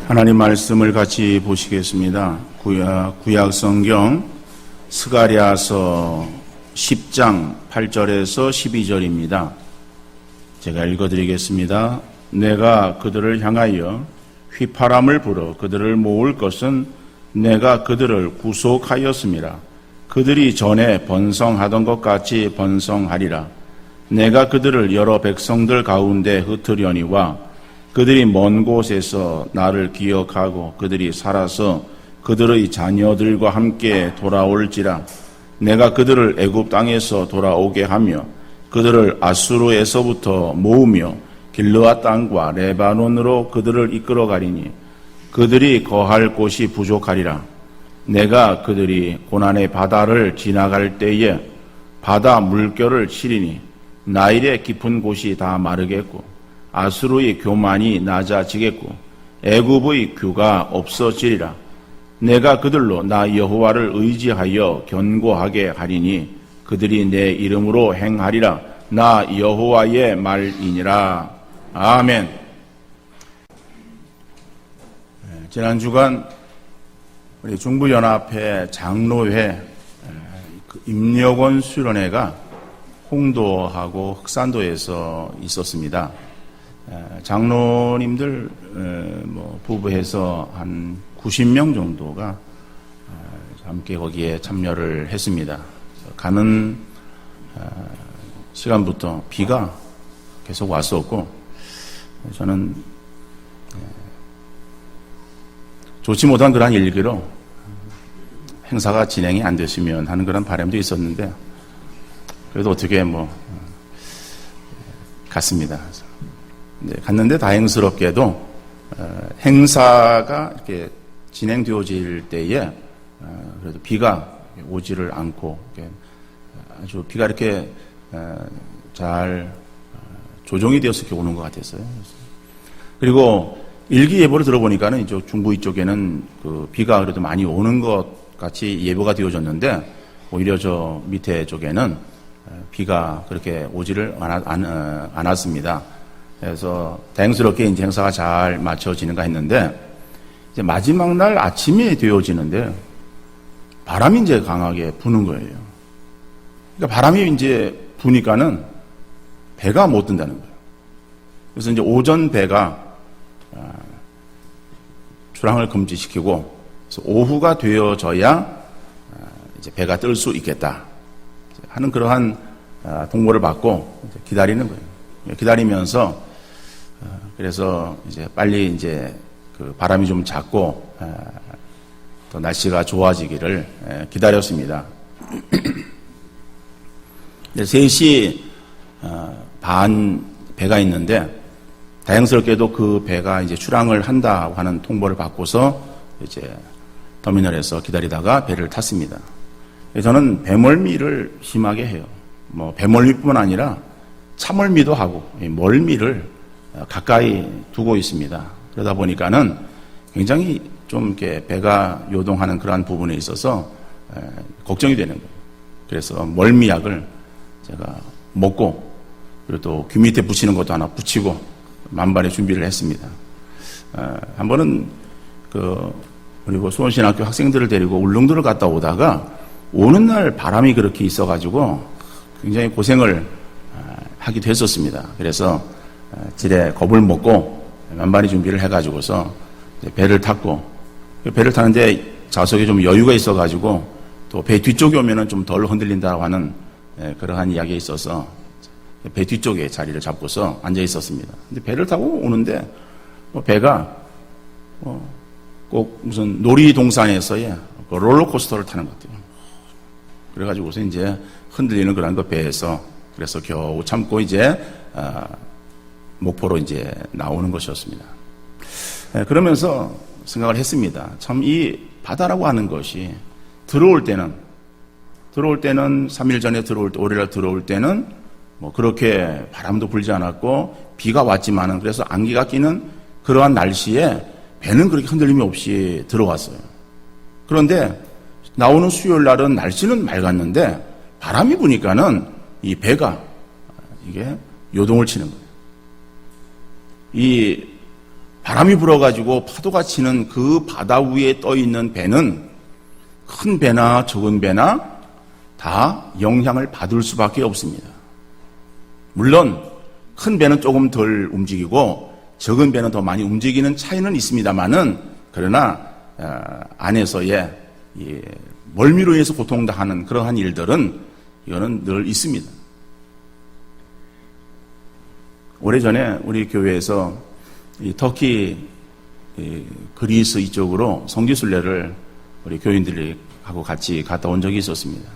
하나님 말씀을 같이 보시겠습니다. 구약 성경 스가랴서 10장 8절에서 12절입니다. 제가 읽어드리겠습니다. 내가 그들을 향하여 휘파람을 불어 그들을 모을 것은 내가 그들을 구속하였음이라. 그들이 전에 번성하던 것 같이 번성하리라. 내가 그들을 여러 백성들 가운데 흩으려니와 그들이 먼 곳에서 나를 기억하고 그들이 살아서 그들의 자녀들과 함께 돌아올지라. 내가 그들을 애굽 땅에서 돌아오게 하며 그들을 아수르에서부터 모으며 길르앗 땅과 레바논으로 그들을 이끌어 가리니 그들이 거할 곳이 부족하리라. 내가 그들이 고난의 바다를 지나갈 때에 바다 물결을 치리니 나일의 깊은 곳이 다 마르겠고 아수르의 교만이 낮아지겠고 애굽의 규가 없어지리라. 내가 그들로 나 여호와를 의지하여 견고하게 하리니 그들이 내 이름으로 행하리라. 나 여호와의 말이니라. 아멘. 지난 주간 우리 중부연합회 장로회 임력원 수련회가 홍도하고 흑산도에서 있었습니다. 장로님들 부부해서 한 90명 정도가 함께 거기에 참여를 했습니다. 가는 시간부터 비가 계속 왔었고 저는 좋지 못한 그런 일기로 행사가 진행이 안 됐으면 하는 그런 바람도 있었는데 그래도 어떻게 갔습니다. 갔는데 다행스럽게도 행사가 이렇게 진행되어질 때에 그래도 비가 오지를 않고 아주 비가 이렇게 잘 조정이 되어서 이렇게 오는 것 같았어요. 그리고 일기예보를 들어보니까는 이쪽 중부 이쪽에는 그 비가 그래도 많이 오는 것 같이 예보가 되어졌는데 오히려 저 밑에 쪽에는 비가 그렇게 오지를 않았습니다. 그래서 다행스럽게 이제 행사가 잘 맞춰지는가 했는데 이제 마지막 날 아침이 되어지는데 바람이 이제 강하게 부는 거예요. 그러니까 바람이 이제 부니까는 배가 못 뜬다는 거예요. 그래서 이제 오전 배가 출항을 금지시키고 그래서 오후가 되어져야 이제 배가 뜰 수 있겠다 하는 그러한 통보를 받고 기다리는 거예요. 기다리면서 그래서 이제 빨리 이제 그 바람이 좀 작고 또 날씨가 좋아지기를 기다렸습니다. 3시 반 배가 있는데 다행스럽게도 그 배가 이제 출항을 한다고 하는 통보를 받고서 이제 터미널에서 기다리다가 배를 탔습니다. 저는 배멀미를 심하게 해요. 배멀미뿐만 아니라 차멀미도 하고 멀미를 가까이 두고 있습니다. 그러다 보니까는 굉장히 좀 이렇게 배가 요동하는 그러한 부분에 있어서 걱정이 되는 거예요. 그래서 멀미약을 제가 먹고 그리고 또 귀 밑에 붙이는 것도 하나 붙이고 만반의 준비를 했습니다. 한 번은 그리고 수원신학교 학생들을 데리고 울릉도를 갔다 오다가 오는 날 바람이 그렇게 있어가지고 굉장히 고생을 하기도 했었습니다. 그래서 지레 겁을 먹고 만반의 준비를 해가지고서 배를 탔고 배를 타는데 좌석에 좀 여유가 있어가지고 또 배 뒤쪽에 오면은 좀 덜 흔들린다고 하는 그러한 이야기가 있어서 배 뒤쪽에 자리를 잡고서 앉아 있었습니다. 근데 배를 타고 오는데 배가 꼭 무슨 놀이동산에서의 롤러코스터를 타는 것 같아요. 그래가지고서 이제 흔들리는 그런 거 배에서 그래서 겨우 참고 이제 목포로 이제 나오는 것이었습니다. 그러면서 생각을 했습니다. 참 이 바다라고 하는 것이 들어올 때는 3일 전에 들어올 때, 월요일 들어올 때는 그렇게 바람도 불지 않았고 비가 왔지만은 그래서 안개가 끼는 그러한 날씨에 배는 그렇게 흔들림이 없이 들어왔어요. 그런데 나오는 수요일 날은 날씨는 맑았는데 바람이 부니까는 이 배가 이게 요동을 치는 거예요. 이 바람이 불어가지고 파도가 치는 그 바다 위에 떠 있는 배는 큰 배나 적은 배나 다 영향을 받을 수밖에 없습니다. 물론 큰 배는 조금 덜 움직이고 적은 배는 더 많이 움직이는 차이는 있습니다만은, 그러나 안에서의 멀미로 인해서 고통당하는 그러한 일들은 이거는 늘 있습니다. 오래전에 우리 교회에서 터키, 그리스 이쪽으로 성지순례를 우리 교인들이 하고 같이 갔다 온 적이 있었습니다.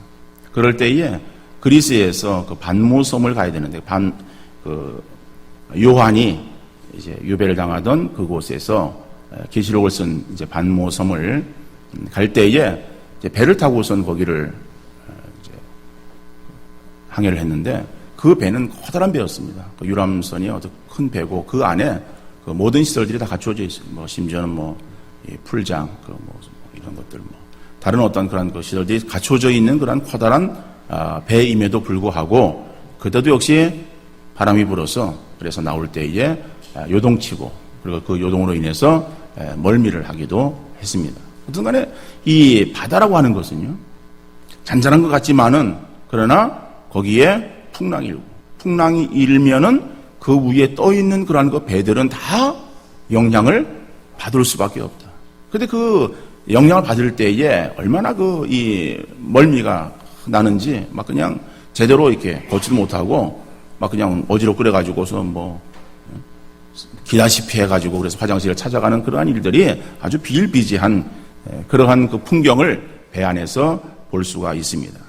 그럴 때에 그리스에서 그 반모섬을 가야 되는데, 요한이 이제 유배를 당하던 그곳에서 계시록을 쓴 이제 반모섬을 갈 때에 이제 배를 타고선 거기를 이제 항해를 했는데, 그 배는 커다란 배였습니다. 그 유람선이 아주 큰 배고 그 안에 그 모든 시설들이 다 갖춰져 있어요. 심지어는 풀장, 이런 것들, 다른 어떤 그런 그 시설들이 갖춰져 있는 그런 커다란 배임에도 불구하고, 그때도 역시 바람이 불어서, 그래서 나올 때에 요동치고, 그리고 그 요동으로 인해서 멀미를 하기도 했습니다. 어떤 간에 이 바다라고 하는 것은요, 잔잔한 것 같지만은, 그러나 거기에 풍랑이 일면은 그 위에 떠 있는 그러한 그 배들은 다 영향을 받을 수밖에 없다. 근데 그 영향을 받을 때에 얼마나 이 멀미가 나는지 그냥 제대로 이렇게 걷지도 못하고 그냥 어지럽고 그래가지고서 기다시피 해가지고 그래서 화장실을 찾아가는 그러한 일들이 아주 비일비재한 그러한 그 풍경을 배 안에서 볼 수가 있습니다.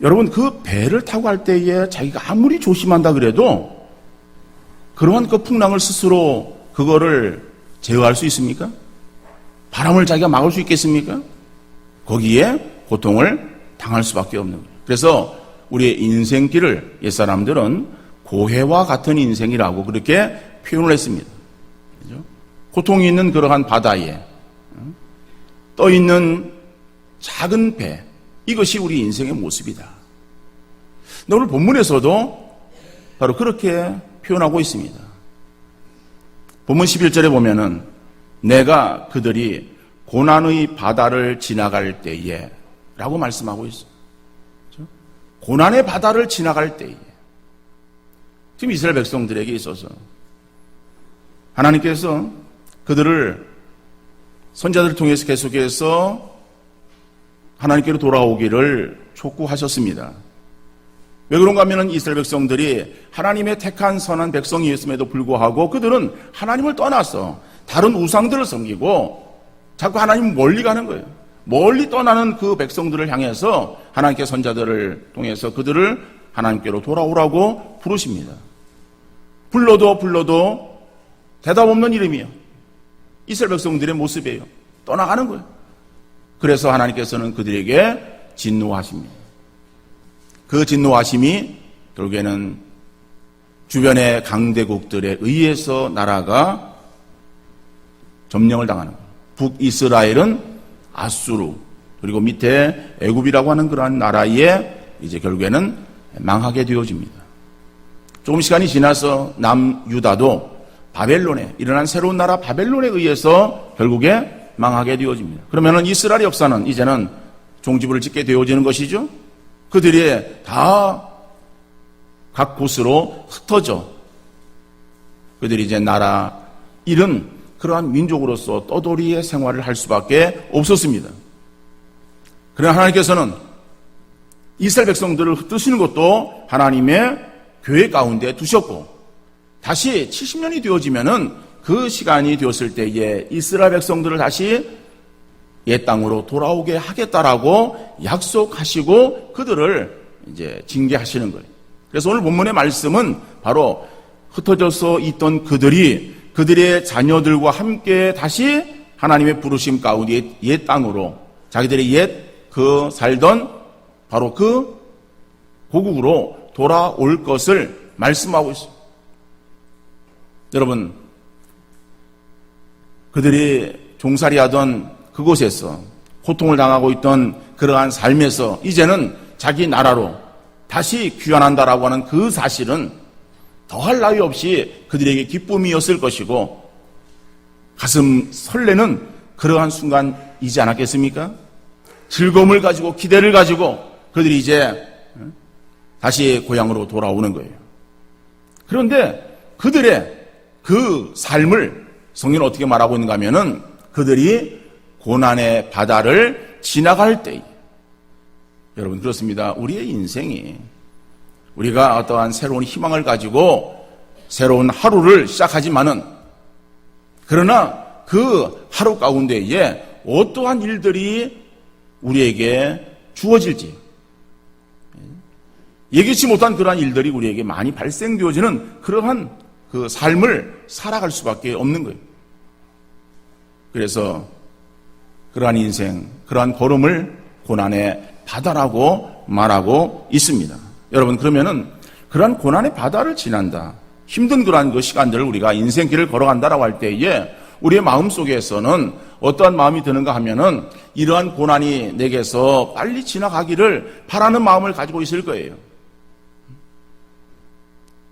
여러분, 그 배를 타고 갈 때에 자기가 아무리 조심한다 그래도 그러한 그 풍랑을 스스로 그거를 제어할 수 있습니까? 바람을 자기가 막을 수 있겠습니까? 거기에 고통을 당할 수밖에 없는 거예요. 그래서 우리의 인생길을 옛사람들은 고해와 같은 인생이라고 그렇게 표현을 했습니다. 그렇죠? 고통이 있는 그러한 바다에 떠 있는 작은 배, 이것이 우리 인생의 모습이다. 오늘 본문에서도 바로 그렇게 표현하고 있습니다. 본문 11절에 보면은 내가 그들이 고난의 바다를 지나갈 때에 라고 말씀하고 있어요. 그렇죠? 고난의 바다를 지나갈 때에. 지금 이스라엘 백성들에게 있어서 하나님께서 그들을 선자들을 통해서 계속해서 하나님께로 돌아오기를 촉구하셨습니다. 왜 그런가 하면 이스라엘 백성들이 하나님의 택한 선한 백성이었음에도 불구하고 그들은 하나님을 떠나서 다른 우상들을 섬기고 자꾸 하나님 멀리 가는 거예요. 멀리 떠나는 그 백성들을 향해서 하나님께 선자들을 통해서 그들을 하나님께로 돌아오라고 부르십니다. 불러도 대답 없는 이름이에요. 이스라엘 백성들의 모습이에요. 떠나가는 거예요. 그래서 하나님께서는 그들에게 진노하십니다. 그 진노하심이 결국에는 주변의 강대국들에 의해서 나라가 점령을 당하는 거예요. 북이스라엘은 아수르, 그리고 밑에 애굽이라고 하는 그러한 나라에 이제 결국에는 망하게 되어집니다. 조금 시간이 지나서 남유다도 바벨론에, 일어난 새로운 나라 바벨론에 의해서 결국에 망하게 되어집니다. 그러면은 이스라엘 역사는 이제는 종지부를 찍게 되어지는 것이죠. 그들이 다 각 곳으로 흩어져 그들이 이제 나라 잃은 그러한 민족으로서 떠돌이의 생활을 할 수밖에 없었습니다. 그러나 하나님께서는 이스라엘 백성들을 흩으시는 것도 하나님의 교회 가운데 두셨고, 다시 70년이 되어지면은 그 시간이 되었을 때에 이스라엘 백성들을 다시 옛 땅으로 돌아오게 하겠다라고 약속하시고 그들을 이제 징계하시는 거예요. 그래서 오늘 본문의 말씀은 바로 흩어져서 있던 그들의 자녀들과 함께 다시 하나님의 부르심 가운데 옛 땅으로, 자기들의 옛 살던 바로 그 고국으로 돌아올 것을 말씀하고 있습니다. 여러분, 그들이 종살이하던 그곳에서 고통을 당하고 있던 그러한 삶에서 이제는 자기 나라로 다시 귀환한다라고 하는 그 사실은 더할 나위 없이 그들에게 기쁨이었을 것이고 가슴 설레는 그러한 순간이지 않았겠습니까? 즐거움을 가지고 기대를 가지고 그들이 이제 다시 고향으로 돌아오는 거예요. 그런데 그들의 그 삶을 성경은 어떻게 말하고 있는가 하면은 그들이 고난의 바다를 지나갈 때, 여러분 그렇습니다. 우리의 인생이 우리가 어떠한 새로운 희망을 가지고 새로운 하루를 시작하지만은 그러나 그 하루 가운데에 어떠한 일들이 우리에게 주어질지 예기치 못한 그러한 일들이 우리에게 많이 발생되어지는 그러한 그 삶을 살아갈 수밖에 없는 거예요. 그래서 그러한 인생, 그러한 걸음을 고난의 바다라고 말하고 있습니다. 여러분 그러면은 그러한 고난의 바다를 지난다, 힘든 그러한 그 시간들을 우리가 인생길을 걸어간다라고 할 때에 우리의 마음속에서는 어떠한 마음이 드는가 하면은 이러한 고난이 내게서 빨리 지나가기를 바라는 마음을 가지고 있을 거예요.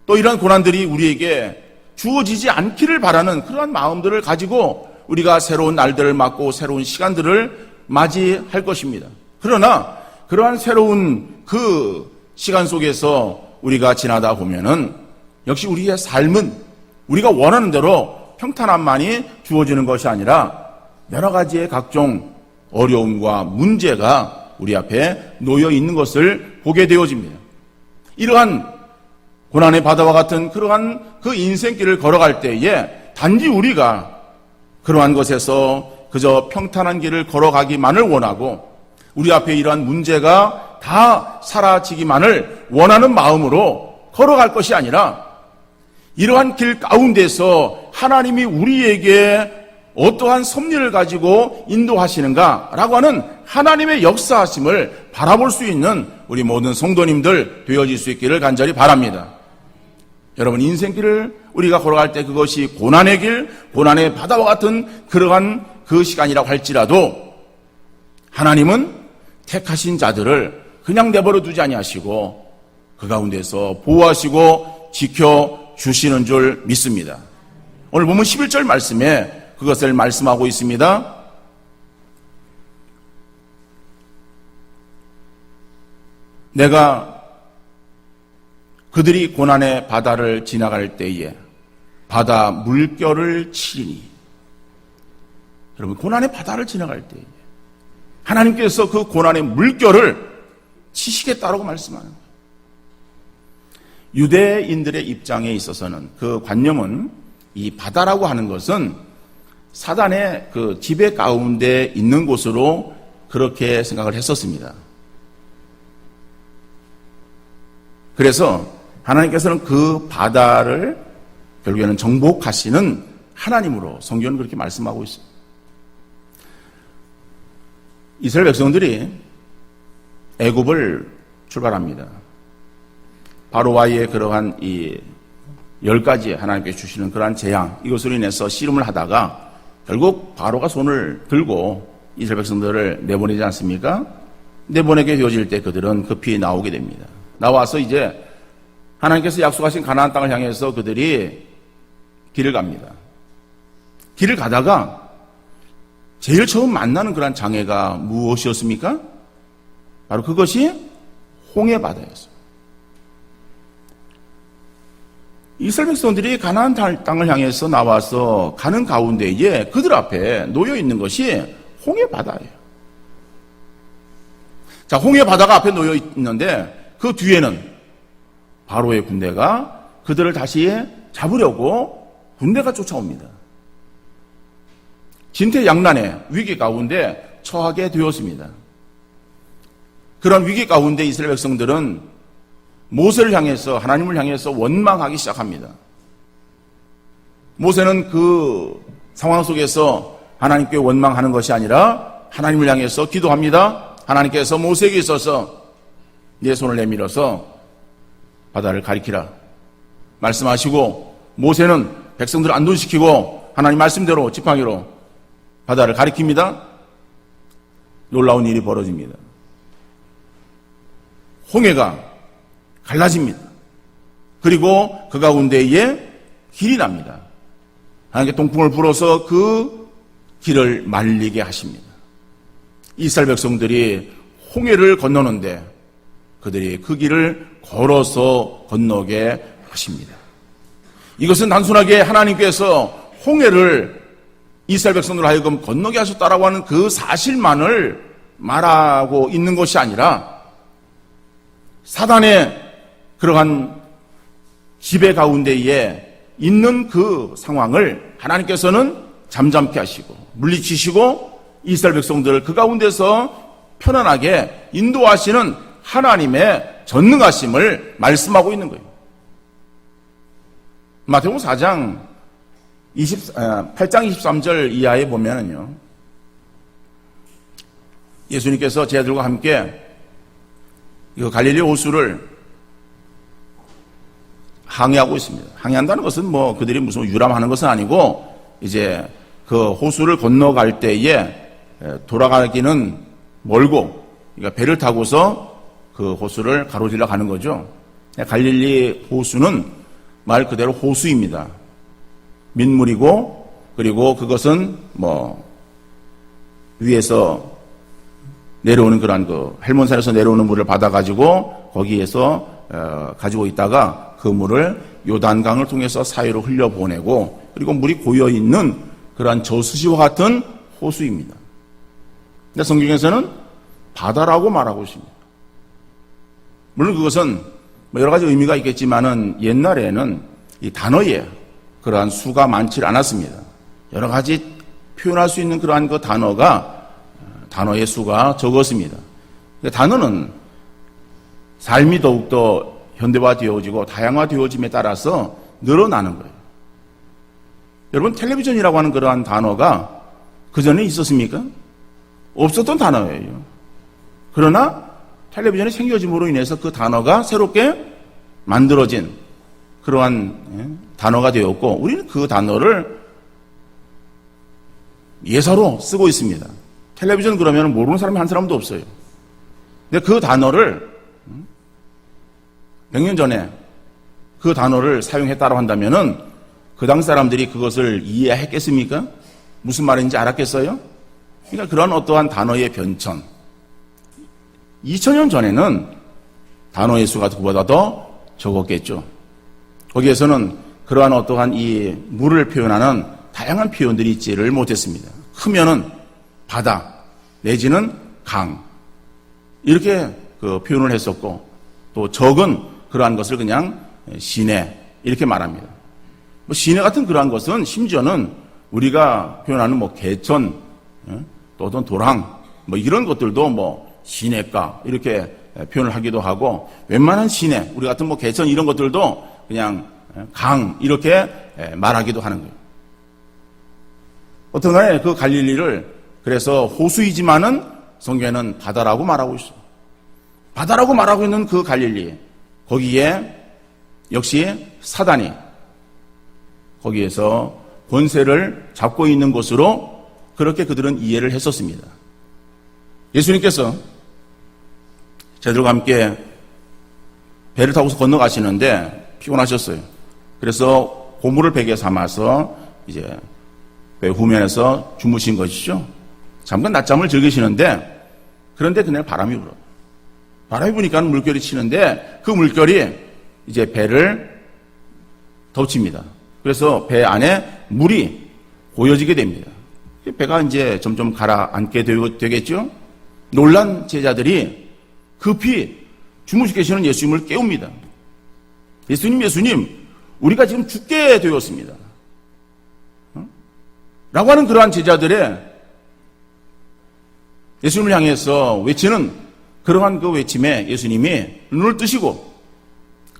또 이러한 고난들이 우리에게 주어지지 않기를 바라는 그러한 마음들을 가지고 우리가 새로운 날들을 맞고 새로운 시간들을 맞이할 것입니다. 그러나 그러한 새로운 그 시간 속에서 우리가 지나다 보면은 역시 우리의 삶은 우리가 원하는 대로 평탄함만이 주어지는 것이 아니라 여러 가지의 각종 어려움과 문제가 우리 앞에 놓여 있는 것을 보게 되어집니다. 이러한 고난의 바다와 같은 그러한 그 인생길을 걸어갈 때에 단지 우리가 그러한 것에서 그저 평탄한 길을 걸어가기만을 원하고 우리 앞에 이러한 문제가 다 사라지기만을 원하는 마음으로 걸어갈 것이 아니라 이러한 길 가운데서 하나님이 우리에게 어떠한 섭리를 가지고 인도하시는가라고 하는 하나님의 역사하심을 바라볼 수 있는 우리 모든 성도님들 되어질 수 있기를 간절히 바랍니다. 여러분 인생길을 우리가 걸어갈 때 그것이 고난의 길, 고난의 바다와 같은 그러한 그 시간이라고 할지라도 하나님은 택하신 자들을 그냥 내버려 두지 아니하시고 그 가운데서 보호하시고 지켜주시는 줄 믿습니다. 오늘 보면 11절 말씀에 그것을 말씀하고 있습니다. 내가 그들이 고난의 바다를 지나갈 때에 바다 물결을 치리니, 여러분 고난의 바다를 지나갈 때에 하나님께서 그 고난의 물결을 치시겠다라고 말씀하는 거예요. 유대인들의 입장에 있어서는 그 관념은 이 바다라고 하는 것은 사단의 그 지배 가운데 있는 곳으로 그렇게 생각을 했었습니다. 그래서 하나님께서는 그 바다를 결국에는 정복하시는 하나님으로 성경은 그렇게 말씀하고 있습니다. 이스라엘 백성들이 애굽을 출발합니다. 바로와의 그러한 이 10가지 하나님께서 주시는 그러한 재앙, 이것으로 인해서 씨름을 하다가 결국 바로가 손을 들고 이스라엘 백성들을 내보내지 않습니까? 내보내게 되어질 때 그들은 급히 나오게 됩니다. 나와서 이제 하나님께서 약속하신 가나안 땅을 향해서 그들이 길을 갑니다. 길을 가다가 제일 처음 만나는 그런 장애가 무엇이었습니까? 바로 그것이 홍해 바다였습니다. 이스라엘 백성들이 가나안 땅을 향해서 나와서 가는 가운데에 그들 앞에 놓여 있는 것이 홍해 바다예요. 자, 홍해 바다가 앞에 놓여 있는데 그 뒤에는 바로의 군대가 그들을 다시 잡으려고 군대가 쫓아옵니다. 진퇴양난의 위기 가운데 처하게 되었습니다. 그런 위기 가운데 이스라엘 백성들은 모세를 향해서, 하나님을 향해서 원망하기 시작합니다. 모세는 그 상황 속에서 하나님께 원망하는 것이 아니라 하나님을 향해서 기도합니다. 하나님께서 모세에게 있어서 네 손을 내밀어서 바다를 가리키라 말씀하시고, 모세는 백성들을 안도시키고 하나님 말씀대로 지팡이로 바다를 가리킵니다. 놀라운 일이 벌어집니다. 홍해가 갈라집니다. 그리고 그 가운데에 길이 납니다. 하나님께 동풍을 불어서 그 길을 말리게 하십니다. 이스라엘 백성들이 홍해를 건너는데 그들이 그 길을 걸어서 건너게 하십니다. 이것은 단순하게 하나님께서 홍해를 이스라엘 백성들 하여금 건너게 하셨다라고 하는 그 사실만을 말하고 있는 것이 아니라 사단의 그러한 지배 가운데에 있는 그 상황을 하나님께서는 잠잠케 하시고 물리치시고 이스라엘 백성들을 그 가운데서 편안하게 인도하시는 하나님의 전능하심을 말씀하고 있는 거예요. 마태복음 4장 8장 23절 이하에 보면은요, 예수님께서 제자들과 함께 이 갈릴리 호수를 항해하고 있습니다. 항해한다는 것은 뭐 그들이 무슨 유람하는 것은 아니고 이제 그 호수를 건너갈 때에 돌아가기는 멀고 그러니까 배를 타고서 그 호수를 가로질러 가는 거죠. 갈릴리 호수는 말 그대로 호수입니다. 민물이고 그리고 그것은 뭐 위에서 내려오는 그런 그 헬몬산에서 내려오는 물을 받아가지고 거기에서 가지고 있다가 그 물을 요단강을 통해서 사이로 흘려보내고 그리고 물이 고여있는 그러한 저수지와 같은 호수입니다. 근데 성경에서는 바다라고 말하고 있습니다. 물론 그것은 뭐 여러 가지 의미가 있겠지만은 옛날에는 이 단어에 그러한 수가 많지 않았습니다. 여러 가지 표현할 수 있는 그러한 그 단어의 수가 적었습니다. 단어는 삶이 더욱더 현대화되어지고 다양화되어짐에 따라서 늘어나는 거예요. 여러분, 텔레비전이라고 하는 그러한 단어가 그전에 있었습니까? 없었던 단어예요. 그러나 텔레비전이 생겨짐으로 인해서 그 단어가 새롭게 만들어진 그러한 단어가 되었고 우리는 그 단어를 예사로 쓰고 있습니다. 텔레비전 그러면 모르는 사람이 한 사람도 없어요. 근데 그 단어를 100년 전에 그 단어를 사용했다고 한다면은 그 당 사람들이 그것을 이해했겠습니까? 무슨 말인지 알았겠어요? 그러니까 그런 어떠한 단어의 변천. 2000년 전에는 단어의 수가 그보다 더 적었겠죠. 거기에서는 그러한 어떠한 이 물을 표현하는 다양한 표현들이 있지를 못했습니다. 크면은 바다 내지는 강 이렇게 그 표현을 했었고 또 적은 그러한 것을 그냥 시내 이렇게 말합니다. 뭐 시내 같은 그러한 것은 심지어는 우리가 표현하는 뭐 개천 또 어떤 도랑 뭐 이런 것들도 뭐 시내가 이렇게 표현을 하기도 하고 웬만한 시내 우리 같은 뭐 개천 이런 것들도 그냥 강 이렇게 말하기도 하는 거예요. 어떤 간에 그 갈릴리를 그래서 호수이지만은 성경에는 바다라고 말하고 있어요. 바다라고 말하고 있는 그 갈릴리 거기에 역시 사단이 거기에서 권세를 잡고 있는 것으로 그렇게 그들은 이해를 했었습니다. 예수님께서 저들과 함께 배를 타고서 건너가시는데 피곤하셨어요. 그래서 고무를 베개 삼아서 이제 배 후면에서 주무신 것이죠. 잠깐 낮잠을 즐기시는데 그런데 그날 바람이 불어요. 바람이 부니까 물결이 치는데 그 물결이 이제 배를 덮칩니다. 그래서 배 안에 물이 고여지게 됩니다. 배가 이제 점점 가라앉게 되겠죠. 놀란 제자들이 급히 주무시고 계시는 예수님을 깨웁니다. 예수님, 우리가 지금 죽게 되었습니다. 라고 하는 그러한 제자들의 예수님을 향해서 외치는 그러한 그 외침에 예수님이 눈을 뜨시고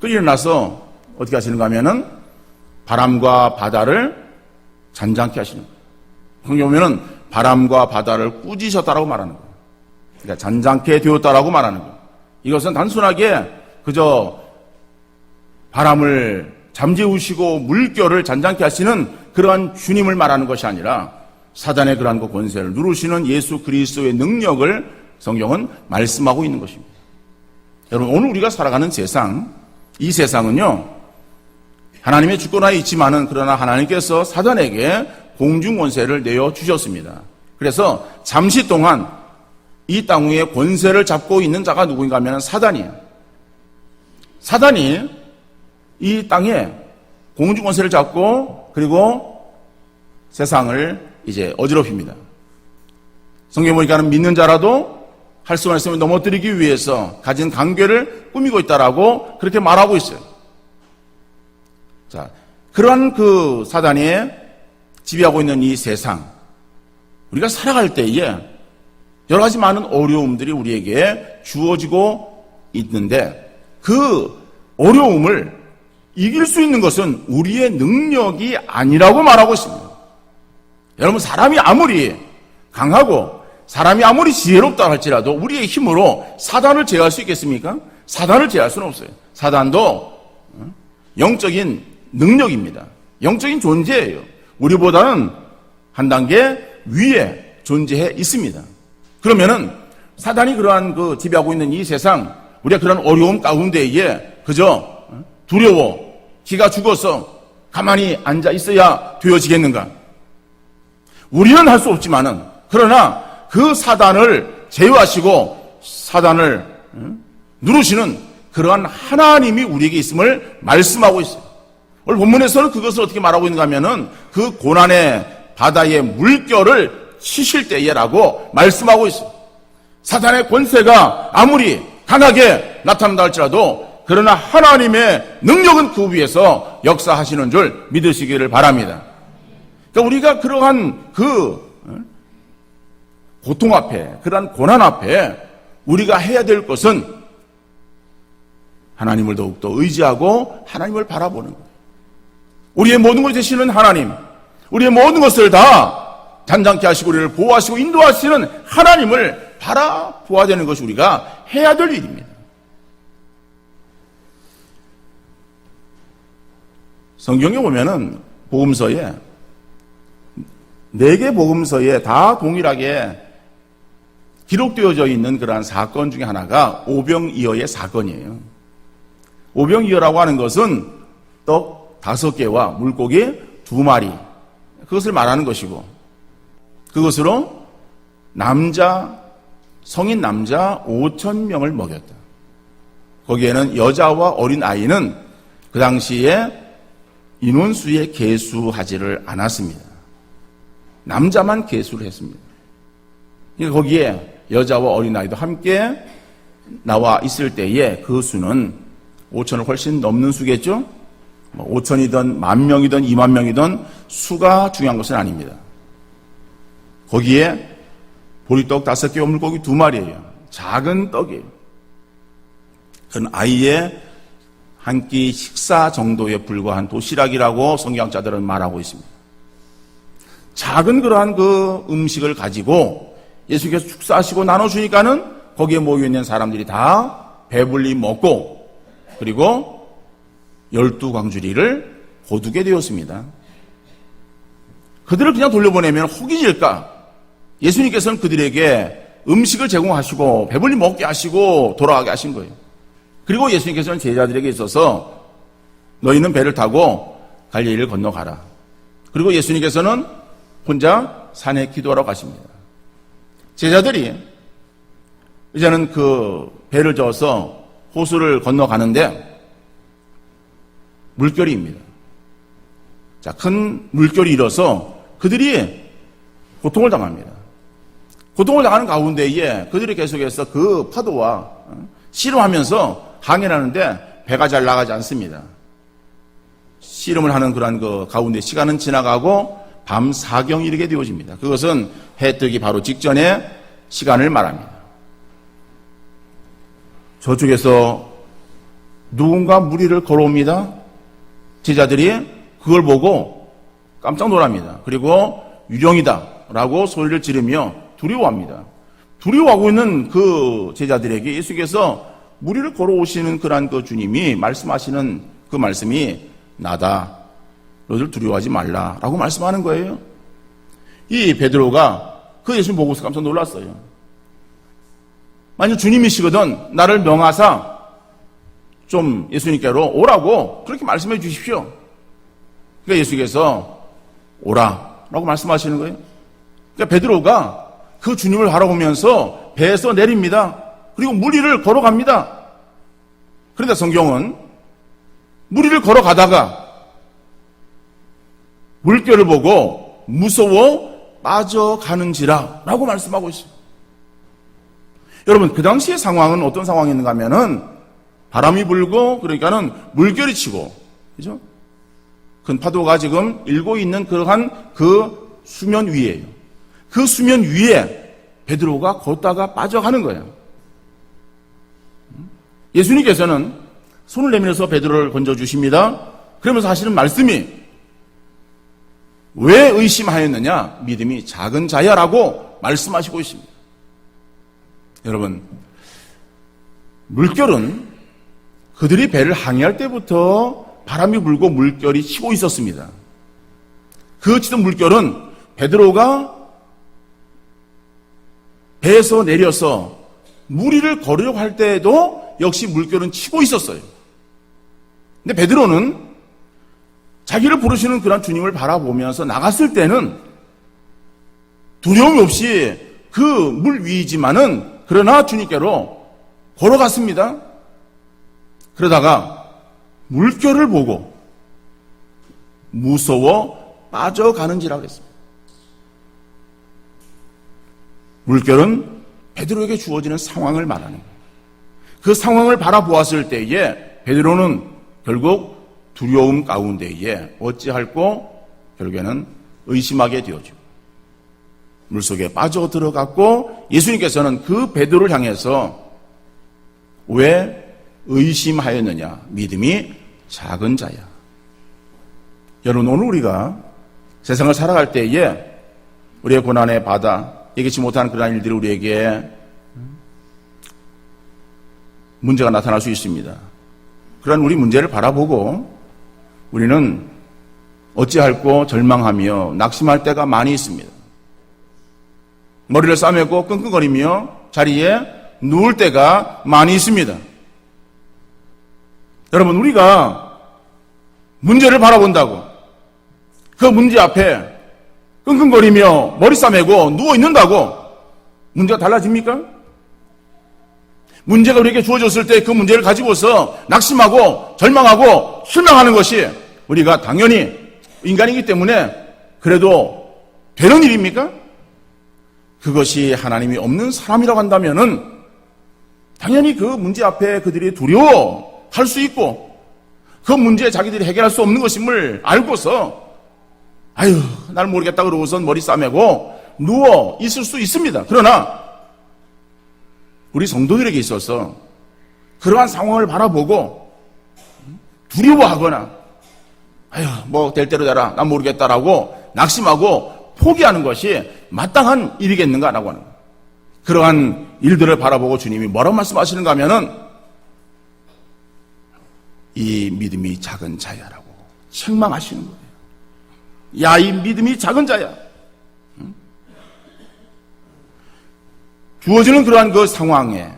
일어나서 어떻게 하시는가 하면은 바람과 바다를 잔잔케 하시는 거예요. 성경에 보면은 바람과 바다를 꾸짖으셨다라고 말하는 거예요. 그러니까 잔잔케 되었다라고 말하는 거예요. 이것은 단순하게 그저 바람을 잠재우시고 물결을 잔잔케 하시는 그러한 주님을 말하는 것이 아니라 사단의 그러한 그 권세를 누르시는 예수 그리스도의 능력을 성경은 말씀하고 있는 것입니다. 여러분, 오늘 우리가 살아가는 세상, 이 세상은요, 하나님의 주권하에 있지만은 그러나 하나님께서 사단에게 공중 권세를 내어 주셨습니다. 그래서 잠시 동안 이 땅 위에 권세를 잡고 있는 자가 누구인가 하면 사단이에요. 사단이 이 땅에 공중 권세를 잡고 그리고 세상을 이제 어지럽힙니다. 성경에 보니까는 믿는 자라도 할 수만 있으면 넘어뜨리기 위해서 가진 관계를 꾸미고 있다라고 그렇게 말하고 있어요. 자, 그러한 그 사단이 지배하고 있는 이 세상, 우리가 살아갈 때에 여러 가지 많은 어려움들이 우리에게 주어지고 있는데 그 어려움을 이길 수 있는 것은 우리의 능력이 아니라고 말하고 있습니다. 여러분, 사람이 아무리 강하고 사람이 아무리 지혜롭다 할지라도 우리의 힘으로 사단을 제어할 수 있겠습니까? 사단을 제어할 수는 없어요. 사단도 영적인 능력입니다. 영적인 존재예요. 우리보다는 한 단계 위에 존재해 있습니다. 그러면은 사단이 그러한 그 지배하고 있는 이 세상, 우리가 그런 어려움 가운데에 그저 두려워, 기가 죽어서 가만히 앉아 있어야 되어지겠는가? 우리는 할 수 없지만은, 그러나 그 사단을 제어하시고 사단을 누르시는 그러한 하나님이 우리에게 있음을 말씀하고 있어요. 오늘 본문에서는 그것을 어떻게 말하고 있는가 하면은 그 고난의 바다의 물결을 치실 때에라고 말씀하고 있어요. 사단의 권세가 아무리 강하게 나타난다 할지라도 그러나 하나님의 능력은 그 위에서 역사하시는 줄 믿으시기를 바랍니다. 그러니까 우리가 그러한 그 고통 앞에, 그러한 고난 앞에 우리가 해야 될 것은 하나님을 더욱더 의지하고 하나님을 바라보는 거예요. 우리의 모든 것이 되시는 하나님, 우리의 모든 것을 다 단장케 하시고 우리를 보호하시고 인도하시는 하나님을 바라보아야 되는 것이 우리가 해야 될 일입니다. 성경에 보면은 복음서에 4개 복음서에 다 동일하게 기록되어져 있는 그러한 사건 중에 하나가 오병이어의 사건이에요. 오병이어라고 하는 것은 떡 5개와 물고기 2마리, 그것을 말하는 것이고, 그것으로 성인 남자 5,000명을 먹였다. 거기에는 여자와 어린 아이는 그 당시에 인원수에 계수하지를 않았습니다. 남자만 계수를 했습니다. 그러니까 거기에 여자와 어린 아이도 함께 나와 있을 때에 그 수는 5,000을 훨씬 넘는 수겠죠? 5,000이든 10,000명이든 20,000명이든 수가 중요한 것은 아닙니다. 거기에 보리떡 5개와 물고기 2마리예요. 작은 떡이에요. 그건 아이의 한 끼 식사 정도에 불과한 도시락이라고 성경학자들은 말하고 있습니다. 작은 그러한 그 음식을 가지고 예수께서 축사하시고 나눠주니까는 거기에 모여있는 사람들이 다 배불리 먹고 그리고 12광주리를 거두게 되었습니다. 그들을 그냥 돌려보내면 허기질까? 예수님께서는 그들에게 음식을 제공하시고 배불리 먹게 하시고 돌아가게 하신 거예요. 그리고 예수님께서는 제자들에게 있어서 너희는 배를 타고 갈릴리를 건너가라. 그리고 예수님께서는 혼자 산에 기도하러 가십니다. 제자들이 이제는 그 배를 저어서 호수를 건너가는데 물결이입니다. 자, 큰 물결이 일어서 그들이 고통을 당합니다. 고통을 당하는 가운데에 그들이 계속해서 그 파도와 씨름하면서 항해하는데 배가 잘 나가지 않습니다. 씨름을 하는 그런 그 가운데 시간은 지나가고 밤 사경이 이르게 되어집니다. 그것은 해 뜨기 바로 직전에 시간을 말합니다. 저쪽에서 누군가 무리를 걸어옵니다. 제자들이 그걸 보고 깜짝 놀랍니다. 그리고 유령이다 라고 소리를 지르며 두려워합니다. 두려워하고 있는 그 제자들에게 예수께서 무리를 걸어오시는 그러한 그 주님이 말씀하시는 그 말씀이 나다. 너희들 두려워하지 말라라고 말씀하는 거예요. 이 베드로가 그 예수님 보고서 깜짝 놀랐어요. 만약 주님이시거든 나를 명하사 좀 예수님께로 오라고 그렇게 말씀해 주십시오. 그러니까 예수께서 오라라고 말씀하시는 거예요. 그러니까 베드로가 그 주님을 바라보면서 배에서 내립니다. 그리고 물 위를 걸어갑니다. 그런데 성경은 물 위를 걸어가다가 물결을 보고 무서워 빠져가는지라 라고 말씀하고 있어요. 여러분, 그 당시의 상황은 어떤 상황이었는가 하면은 바람이 불고 그러니까는 물결이 치고, 그죠? 큰 파도가 지금 일고 있는 그러한 그 수면 위에요. 그 수면 위에 베드로가 걷다가 빠져가는 거예요. 예수님께서는 손을 내밀어서 베드로를 건져주십니다. 그러면서 하시는 말씀이 왜 의심하였느냐? 믿음이 작은 자야라고 말씀하시고 있습니다. 여러분, 물결은 그들이 배를 항해할 때부터 바람이 불고 물결이 치고 있었습니다. 그 치던 물결은 베드로가 배에서 내려서 물 위를 걸으려고 할 때에도 역시 물결은 치고 있었어요. 근데 베드로는 자기를 부르시는 그런 주님을 바라보면서 나갔을 때는 두려움이 없이 그 물 위이지만은 그러나 주님께로 걸어갔습니다. 그러다가 물결을 보고 무서워 빠져가는지라고 했습니다. 물결은 베드로에게 주어지는 상황을 말하는 거예요. 그 상황을 바라보았을 때에 베드로는 결국 두려움 가운데에 어찌할꼬 결국에는 의심하게 되어지고 물속에 빠져 들어갔고 예수님께서는 그 베드로를 향해서 왜 의심하였느냐? 믿음이 작은 자야. 여러분, 오늘 우리가 세상을 살아갈 때에 우리의 고난의 바다, 예기치 못한 그런 일들이 우리에게 문제가 나타날 수 있습니다. 그런 우리 문제를 바라보고 우리는 어찌할꼬 절망하며 낙심할 때가 많이 있습니다. 머리를 싸매고 끙끙거리며 자리에 누울 때가 많이 있습니다. 여러분, 우리가 문제를 바라본다고 그 문제 앞에 끙끙거리며 머리 싸매고 누워 있는다고 문제가 달라집니까? 문제가 우리에게 주어졌을 때 그 문제를 가지고서 낙심하고 절망하고 실망하는 것이 우리가 당연히 인간이기 때문에 그래도 되는 일입니까? 그것이 하나님이 없는 사람이라고 한다면은 당연히 그 문제 앞에 그들이 두려워할 수 있고 그 문제에 자기들이 해결할 수 없는 것임을 알고서 아유, 날 모르겠다 그러고선 머리 싸매고 누워 있을 수 있습니다. 그러나 우리 성도들에게 있어서 그러한 상황을 바라보고 두려워하거나 아유, 뭐 될 대로 되라, 난 모르겠다라고 낙심하고 포기하는 것이 마땅한 일이겠는가라고 하는 거예요. 그러한 일들을 바라보고 주님이 뭐라고 말씀하시는가 하면은 이 믿음이 작은 자야라고 책망하시는 거예요. 야, 이 믿음이 작은 자야. 주어지는 그러한 그 상황에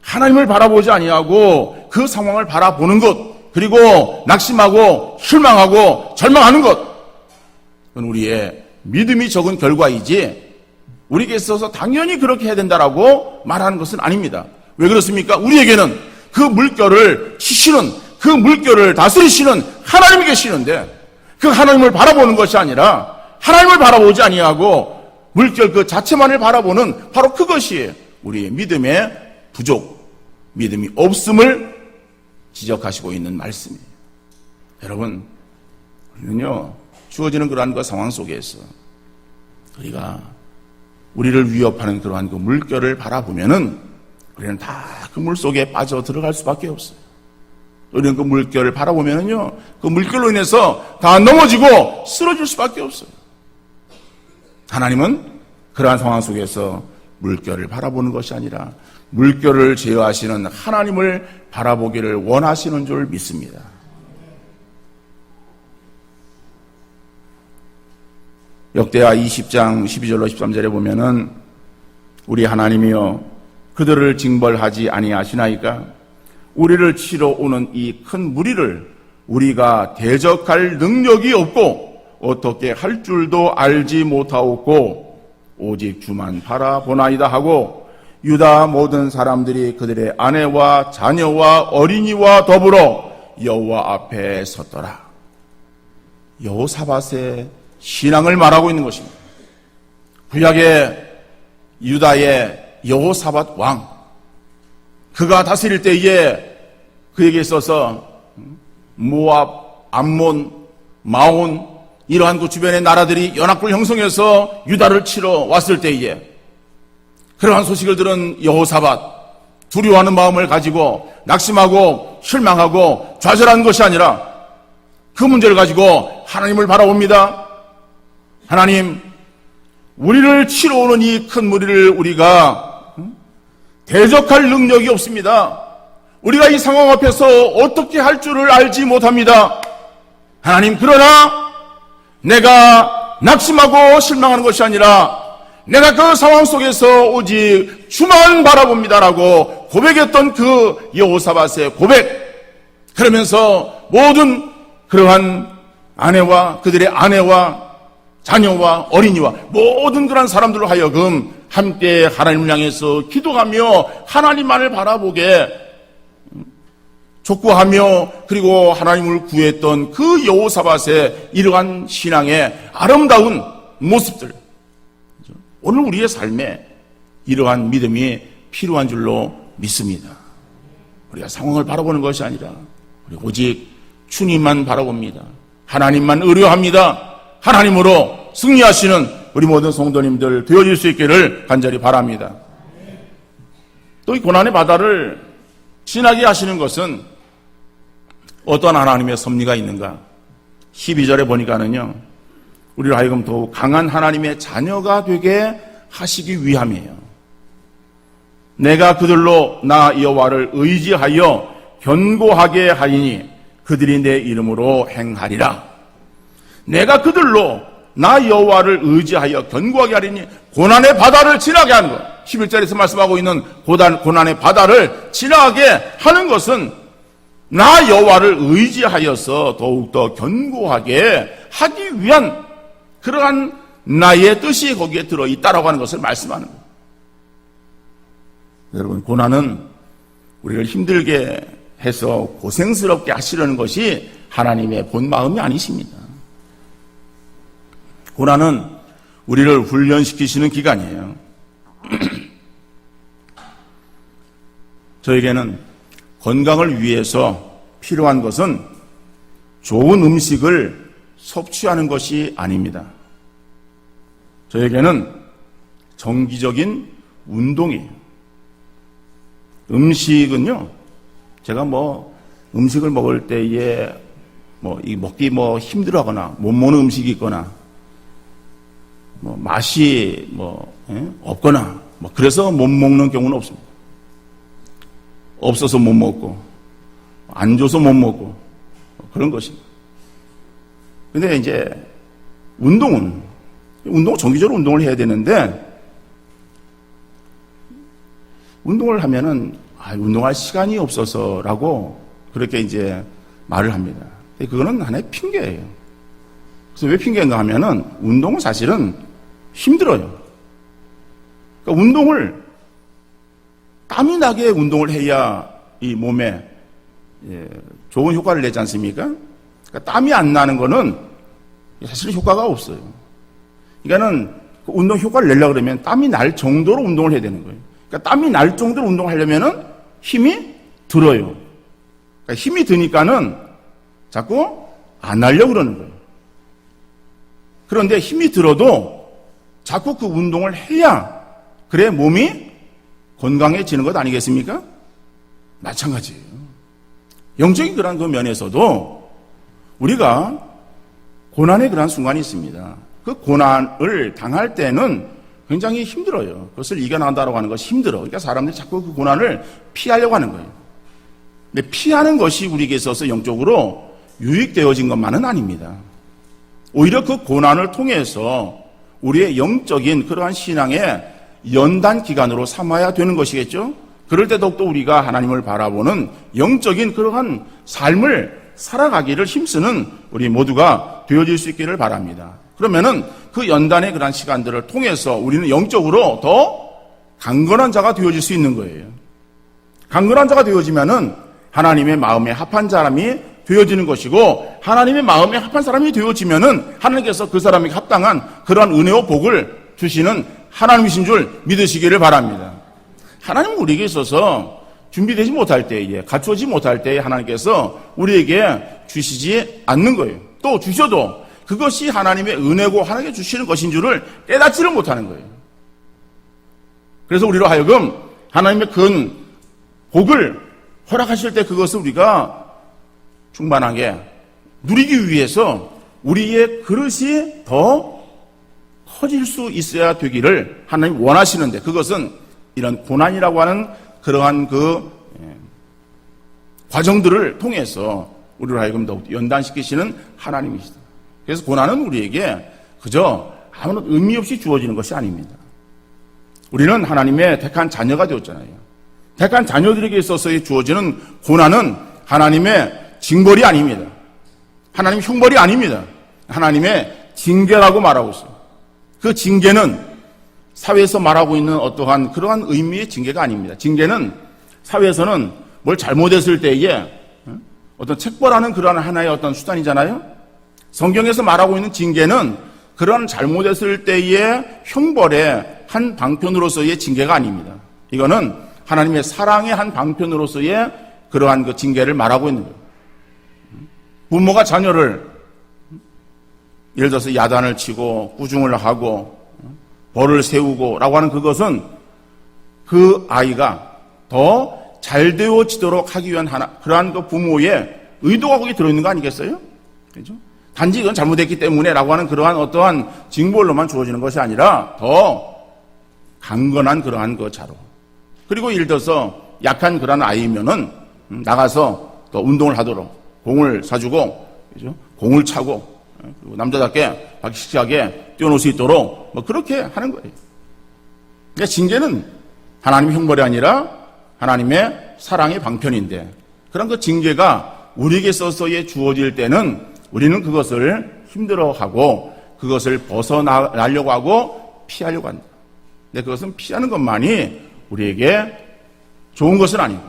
하나님을 바라보지 아니하고 그 상황을 바라보는 것, 그리고 낙심하고 실망하고 절망하는 것, 그건 우리의 믿음이 적은 결과이지 우리에게 있어서 당연히 그렇게 해야 된다라고 말하는 것은 아닙니다. 왜 그렇습니까? 우리에게는 그 물결을 치시는, 그 물결을 다스리시는 하나님이 계시는데 그 하나님을 바라보는 것이 아니라 하나님을 바라보지 아니하고 물결 그 자체만을 바라보는 바로 그것이 우리의 믿음의 부족, 믿음이 없음을 지적하시고 있는 말씀이에요. 여러분, 우리는요, 주어지는 그러한 그 상황 속에서 우리가 우리를 위협하는 그러한 그 물결을 바라보면은 우리는 다 그 물 속에 빠져 들어갈 수밖에 없어요. 우리는 그 물결을 바라보면은요, 그 물결로 인해서 다 넘어지고 쓰러질 수밖에 없어요. 하나님은 그러한 상황 속에서 물결을 바라보는 것이 아니라 물결을 제어하시는 하나님을 바라보기를 원하시는 줄 믿습니다. 역대하 20장 12절로 13절에 보면은 우리 하나님이여 그들을 징벌하지 아니하시나이까 우리를 치러 오는 이 큰 무리를 우리가 대적할 능력이 없고 어떻게 할 줄도 알지 못하옵고 오직 주만 바라보나이다 하고 유다 모든 사람들이 그들의 아내와 자녀와 어린이와 더불어 여호와 앞에 섰더라. 여호사밧의 신앙을 말하고 있는 것입니다. 구약의 유다의 여호사밧 왕, 그가 다스릴 때에 그에게 있어서 모압, 암몬, 마온 이러한 그 주변의 나라들이 연합군을 형성해서 유다를 치러 왔을 때에 그러한 소식을 들은 여호사밧, 두려워하는 마음을 가지고 낙심하고 실망하고 좌절한 것이 아니라 그 문제를 가지고 하나님을 바라봅니다. 하나님, 우리를 치러 오는 이 큰 무리를 우리가 대적할 능력이 없습니다. 우리가 이 상황 앞에서 어떻게 할 줄을 알지 못합니다. 하나님, 그러나 내가 낙심하고 실망하는 것이 아니라 내가 그 상황 속에서 오직 주만 바라봅니다라고 고백했던 그 여호사밧의 고백, 그러면서 모든 그러한 아내와 그들의 아내와 자녀와 어린이와 모든 그런 사람들로 하여금 함께 하나님을 향해서 기도하며 하나님만을 바라보게 촉구하며 그리고 하나님을 구했던 그 여호사밧의 이러한 신앙의 아름다운 모습들, 오늘 우리의 삶에 이러한 믿음이 필요한 줄로 믿습니다. 우리가 상황을 바라보는 것이 아니라 우리 오직 주님만 바라봅니다. 하나님만 의뢰합니다. 하나님으로 승리하시는 우리 모든 성도님들 되어질 수 있기를 간절히 바랍니다. 또 이 고난의 바다를 지나게 하시는 것은 어떤 하나님의 섭리가 있는가? 12절에 보니까는요, 우리를 하여금 더욱 강한 하나님의 자녀가 되게 하시기 위함이에요. 내가 그들로 나 여호와를 의지하여 견고하게 하리니 그들이 내 이름으로 행하리라. 내가 그들로 나 여호와를 의지하여 견고하게 하리니 고난의 바다를 지나게 하는 것. 11절에서 말씀하고 있는 고난의 바다를 지나게 하는 것은 나 여호와를 의지하여서 더욱더 견고하게 하기 위한 그러한 나의 뜻이 거기에 들어있다라고 하는 것을 말씀하는 거예요. 여러분, 고난은 우리를 힘들게 해서 고생스럽게 하시려는 것이 하나님의 본 마음이 아니십니다. 고난은 우리를 훈련시키시는 기간이에요. 저에게는 건강을 위해서 필요한 것은 좋은 음식을 섭취하는 것이 아닙니다. 저에게는 정기적인 운동이에요. 음식은요, 제가 음식을 먹을 때에 먹기 힘들어하거나 못 먹는 음식이 있거나 맛이 없거나 그래서 못 먹는 경우는 없습니다. 없어서 못 먹고 안 줘서 못 먹고 그런 것입니다. 근데 이제 운동은 정기적으로 운동을 해야 되는데 운동을 하면은 운동할 시간이 없어서라고 그렇게 이제 말을 합니다. 그거는 하나의 핑계예요. 그래서 왜 핑계인가 하면은 운동은 사실은 힘들어요. 그러니까 운동을 땀이 나게 운동을 해야 이 몸에 좋은 효과를 내지 않습니까? 그러니까 땀이 안 나는 거는 사실 효과가 없어요. 그러니까는 그 운동 효과를 내려고 그러면 땀이 날 정도로 운동을 해야 되는 거예요. 그러니까 땀이 날 정도로 운동을 하려면은 힘이 들어요. 그러니까 힘이 드니까는 자꾸 안 하려고 그러는 거예요. 그런데 힘이 들어도 자꾸 그 운동을 해야 그래 몸이 건강해지는 것 아니겠습니까? 마찬가지예요. 영적인 그런 그 면에서도 우리가 고난의 그런 순간이 있습니다. 그 고난을 당할 때는 굉장히 힘들어요. 그것을 이겨나간다고 하는 것이 힘들어. 그러니까 사람들이 자꾸 그 고난을 피하려고 하는 거예요. 근데 피하는 것이 우리에게 있어서 영적으로 유익되어진 것만은 아닙니다. 오히려 그 고난을 통해서 우리의 영적인 그러한 신앙의 연단 기간으로 삼아야 되는 것이겠죠? 그럴 때 더욱더 우리가 하나님을 바라보는 영적인 그러한 삶을 살아가기를 힘쓰는 우리 모두가 되어질 수 있기를 바랍니다. 그러면은 그 연단의 그런 시간들을 통해서 우리는 영적으로 더 강건한 자가 되어질 수 있는 거예요. 강건한 자가 되어지면은 하나님의 마음에 합한 사람이 되어지는 것이고, 하나님의 마음에 합한 사람이 되어지면은 하나님께서 그 사람에게 합당한 그러한 은혜와 복을 주시는 하나님이신 줄 믿으시기를 바랍니다. 하나님은 우리에게 있어서 준비되지 못할 때에, 갖추어지 못할 때에 하나님께서 우리에게 주시지 않는 거예요. 또 주셔도 그것이 하나님의 은혜고 하나님께 주시는 것인 줄을 깨닫지를 못하는 거예요. 그래서 우리로 하여금 하나님의 큰 복을 허락하실 때 그것을 우리가 충만하게 누리기 위해서 우리의 그릇이 더 커질 수 있어야 되기를 하나님 원하시는데, 그것은 이런 고난이라고 하는 그러한 그 과정들을 통해서 우리로 하여금 더욱 연단시키시는 하나님이시다. 그래서 고난은 우리에게 그저 아무런 의미 없이 주어지는 것이 아닙니다. 우리는 하나님의 택한 자녀가 되었잖아요. 택한 자녀들에게 있어서 주어지는 고난은 하나님의 징벌이 아닙니다. 하나님의 형벌이 아닙니다. 하나님의 징계라고 말하고 있어요. 그 징계는 사회에서 말하고 있는 어떠한 그러한 의미의 징계가 아닙니다. 징계는 사회에서는 뭘 잘못했을 때에 어떤 책벌하는 그러한 하나의 어떤 수단이잖아요. 성경에서 말하고 있는 징계는 그런 잘못했을 때의 형벌의 한 방편으로서의 징계가 아닙니다. 이거는 하나님의 사랑의 한 방편으로서의 그러한 그 징계를 말하고 있는 거예요. 부모가 자녀를 예를 들어서 야단을 치고 꾸중을 하고 벌을 세우고 라고 하는 그것은 그 아이가 더 잘 되어지도록 하기 위한 그러한 그 부모의 의도가 거기 들어있는 거 아니겠어요? 그렇죠? 단지 이건 잘못했기 때문에 라고 하는 그러한 어떠한 징벌로만 주어지는 것이 아니라 더 강건한 그러한 그 자로. 그리고 예를 들어서 약한 그러한 아이면은 나가서 또 운동을 하도록 공을 사주고, 그죠? 공을 차고, 그리고 남자답게 박식하게 뛰어놀 수 있도록 뭐 그렇게 하는 거예요. 그러니까 징계는 하나님의 형벌이 아니라 하나님의 사랑의 방편인데, 그런 그 징계가 우리에게 있어서의 주어질 때는 우리는 그것을 힘들어하고 그것을 벗어나려고 하고 피하려고 한다. 근데 그것은 피하는 것만이 우리에게 좋은 것은 아니고,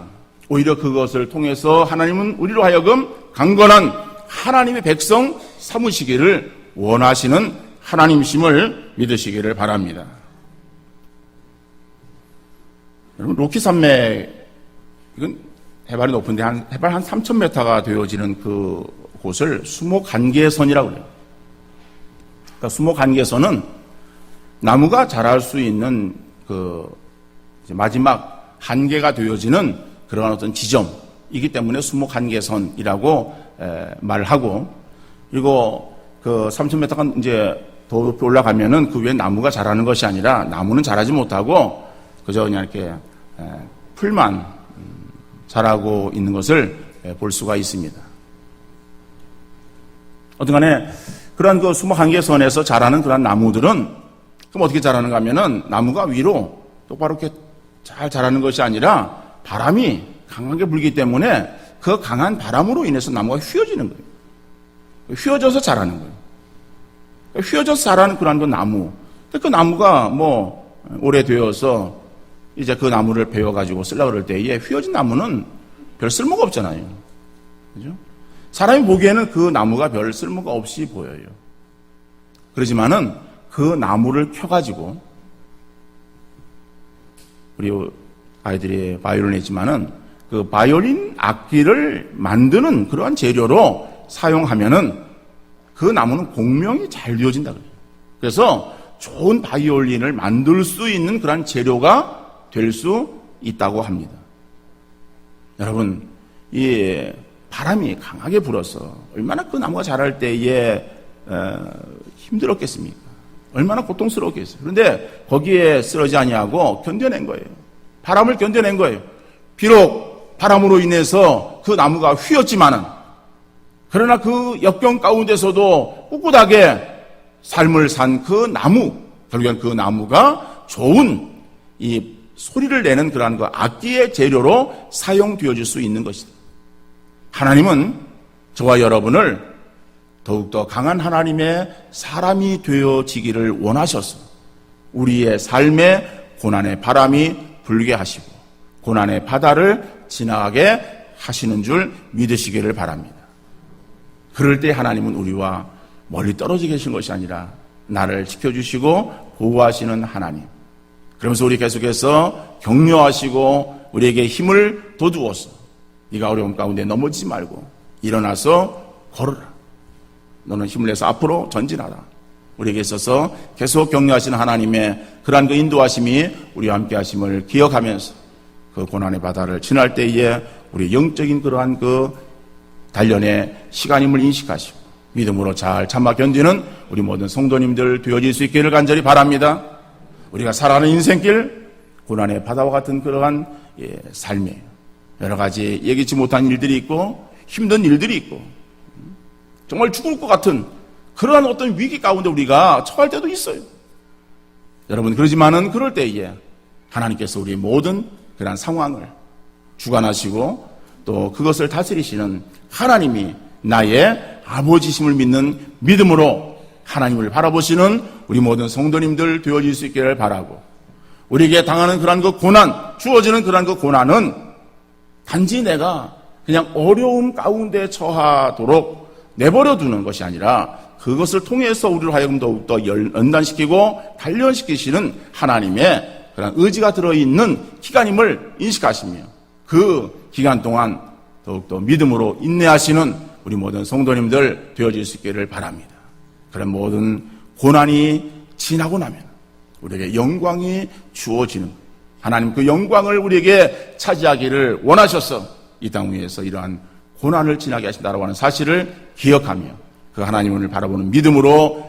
오히려 그것을 통해서 하나님은 우리로 하여금 강건한 하나님의 백성 삼으시기를 원하시는 하나님이심을 믿으시기를 바랍니다. 여러분, 로키 산맥, 이건 해발이 높은데 해발 한 3,000m가 되어지는 그 곳을 수목한계선이라고 그래요. 그러니까 수목한계선은 나무가 자랄 수 있는 그 마지막 한계가 되어지는 그런 어떤 지점이기 때문에 수목한계선이라고 말을 하고, 그리고 그 3,000m가 이제 더 높이 올라가면은 그 위에 나무가 자라는 것이 아니라 나무는 자라지 못하고 그저 그냥 이렇게 풀만 자라고 있는 것을 볼 수가 있습니다. 어떤 간에 그러한 그 수목한계선에서 자라는 그러한 나무들은 그럼 어떻게 자라는가 하면은 나무가 위로 똑바로 이렇게 잘 자라는 것이 아니라 바람이 강하게 불기 때문에 그 강한 바람으로 인해서 나무가 휘어지는 거예요. 휘어져서 자라는 거예요. 휘어져서 자라는 그런 그 나무. 그 나무가 뭐 오래되어서 이제 그 나무를 베어가지고 쓰려고 그럴 때에 휘어진 나무는 별 쓸모가 없잖아요. 그죠? 사람이 보기에는 그 나무가 별 쓸모가 없이 보여요. 그러지만은 그 나무를 켜가지고, 우리 아이들이 바이올린 했지만은 그 바이올린 악기를 만드는 그러한 재료로 사용하면은 그 나무는 공명이 잘 되어진다 그래요. 그래서 좋은 바이올린을 만들 수 있는 그러한 재료가 될 수 있다고 합니다. 여러분, 이 바람이 강하게 불어서 얼마나 그 나무가 자랄 때에 힘들었겠습니까? 얼마나 고통스러웠겠어요. 그런데 거기에 쓰러지지 아니하고 견뎌낸 거예요. 바람을 견뎌낸 거예요. 비록 바람으로 인해서 그 나무가 휘었지만은, 그러나 그 역경 가운데서도 꿋꿋하게 삶을 산 그 나무, 결국엔 그 나무가 좋은 이 소리를 내는 그러한 그 악기의 재료로 사용되어질 수 있는 것이다. 하나님은 저와 여러분을 더욱더 강한 하나님의 사람이 되어지기를 원하셔서 우리의 삶에 고난의 바람이 불게 하시고 고난의 바다를 지나가게 하시는 줄 믿으시기를 바랍니다. 그럴 때 하나님은 우리와 멀리 떨어져 계신 것이 아니라 나를 지켜주시고 보호하시는 하나님. 그러면서 우리 계속해서 격려하시고 우리에게 힘을 돋우어서 네가 어려움 가운데 넘어지지 말고 일어나서 걸어라. 너는 힘을 내서 앞으로 전진하라. 우리에게 있어서 계속 격려하시는 하나님의 그러한 그 인도하심이 우리와 함께 하심을 기억하면서 그 고난의 바다를 지날 때에 우리 영적인 그러한 그 단련의 시간임을 인식하시고 믿음으로 잘 참아 견디는 우리 모든 성도님들 되어질 수 있기를 간절히 바랍니다. 우리가 살아가는 인생길 고난의 바다와 같은 그러한 삶이에요. 여러 가지 예기치 못한 일들이 있고 힘든 일들이 있고 정말 죽을 것 같은 그러한 어떤 위기 가운데 우리가 처할 때도 있어요. 여러분 그러지만은 그럴 때에 하나님께서 우리의 모든 그러한 상황을 주관하시고 또 그것을 다스리시는 하나님이 나의 아버지심을 믿는 믿음으로 하나님을 바라보시는 우리 모든 성도님들 되어질 수 있기를 바라고 우리에게 당하는 그러한 그 고난, 주어지는 그러한 그 고난은 단지 내가 그냥 어려움 가운데 처하도록 내버려 두는 것이 아니라 그것을 통해서 우리를 하여금 더욱더 연단시키고 단련시키시는 하나님의 그런 의지가 들어있는 기간임을 인식하시며 그 기간 동안 더욱더 믿음으로 인내하시는 우리 모든 성도님들 되어질 수 있기를 바랍니다. 그런 모든 고난이 지나고 나면 우리에게 영광이 주어지는 하나님 그 영광을 우리에게 차지하기를 원하셔서 이 땅 위에서 이러한 고난을 지나게 하신다라고 하는 사실을 기억하며 그 하나님을 바라보는 믿음으로